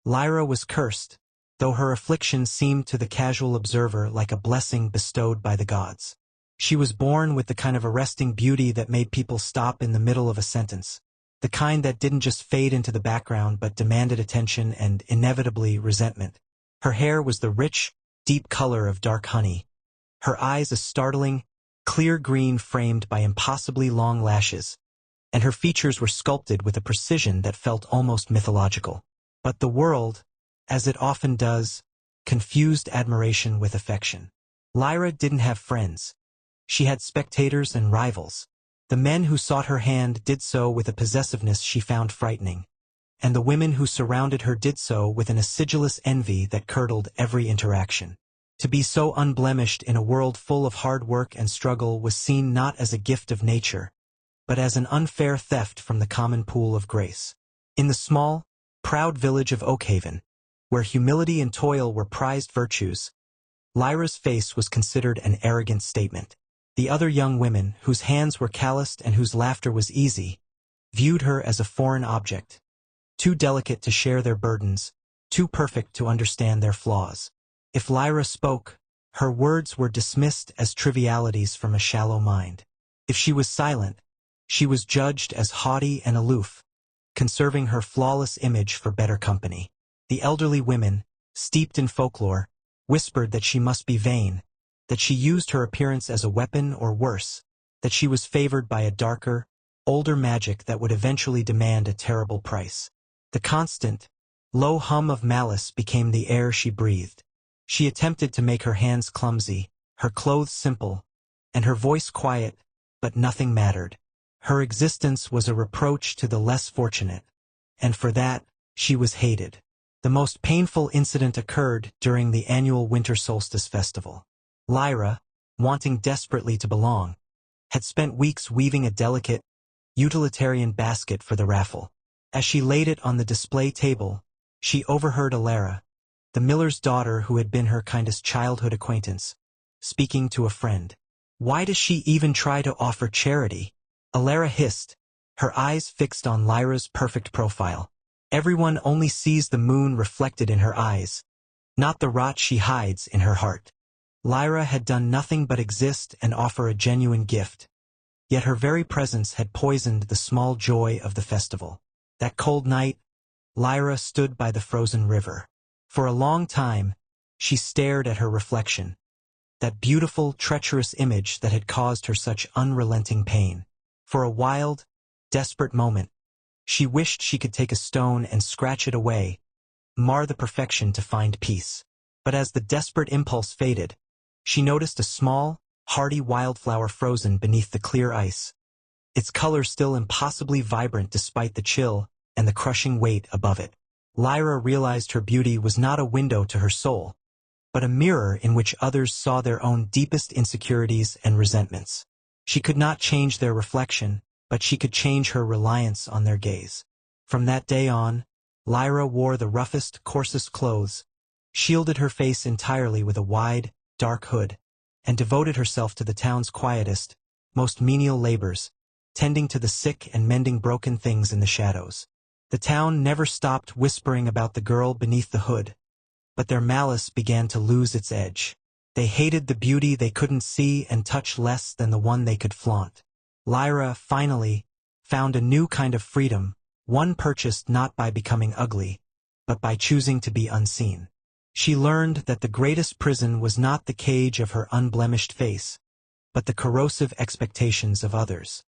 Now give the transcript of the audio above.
Lyra was cursed, though her affliction seemed to the casual observer like a blessing bestowed by the gods. She was born with the kind of arresting beauty that made people stop in the middle of a sentence, the kind that didn't just fade into the background but demanded attention and, inevitably, resentment. Her hair was the rich, deep color of dark honey, her eyes a startling, clear green framed by impossibly long lashes, and her features were sculpted with a precision that felt almost mythological. But the world, as it often does, confused admiration with affection. Lyra didn't have friends. She had spectators and rivals. The men who sought her hand did so with a possessiveness she found frightening, and the women who surrounded her did so with an acidulous envy that curdled every interaction. To be so unblemished in a world full of hard work and struggle was seen not as a gift of nature, but as an unfair theft from the common pool of grace. In the small, proud village of Oakhaven, where humility and toil were prized virtues, Lyra's face was considered an arrogant statement. The other young women, whose hands were calloused and whose laughter was easy, viewed her as a foreign object, too delicate to share their burdens, too perfect to understand their flaws. If Lyra spoke, her words were dismissed as trivialities from a shallow mind. If she was silent, she was judged as haughty and aloof, conserving her flawless image for better company. The elderly women, steeped in folklore, whispered that she must be vain, that she used her appearance as a weapon or worse, that she was favored by a darker, older magic that would eventually demand a terrible price. The constant, low hum of malice became the air she breathed. She attempted to make her hands clumsy, her clothes simple, and her voice quiet, but nothing mattered. Her existence was a reproach to the less fortunate, and for that, she was hated. The most painful incident occurred during the annual winter solstice festival. Lyra, wanting desperately to belong, had spent weeks weaving a delicate, utilitarian basket for the raffle. As she laid it on the display table, she overheard Alara, the miller's daughter who had been her kindest childhood acquaintance, speaking to a friend. "Why does she even try to offer charity?" Alara hissed, her eyes fixed on Lyra's perfect profile. "Everyone only sees the moon reflected in her eyes, not the rot she hides in her heart." Lyra had done nothing but exist and offer a genuine gift, yet her very presence had poisoned the small joy of the festival. That cold night, Lyra stood by the frozen river. For a long time, she stared at her reflection, that beautiful, treacherous image that had caused her such unrelenting pain. For a wild, desperate moment, she wished she could take a stone and scratch it away, mar the perfection to find peace. But as the desperate impulse faded, she noticed a small, hardy wildflower frozen beneath the clear ice, its color still impossibly vibrant despite the chill and the crushing weight above it. Lyra realized her beauty was not a window to her soul, but a mirror in which others saw their own deepest insecurities and resentments. She could not change their reflection, but she could change her reliance on their gaze. From that day on, Lyra wore the roughest, coarsest clothes, shielded her face entirely with a wide, dark hood, and devoted herself to the town's quietest, most menial labors, tending to the sick and mending broken things in the shadows. The town never stopped whispering about the girl beneath the hood, but their malice began to lose its edge. They hated the beauty they couldn't see and touch less than the one they could flaunt. Lyra, finally, found a new kind of freedom, one purchased not by becoming ugly, but by choosing to be unseen. She learned that the greatest prison was not the cage of her unblemished face, but the corrosive expectations of others.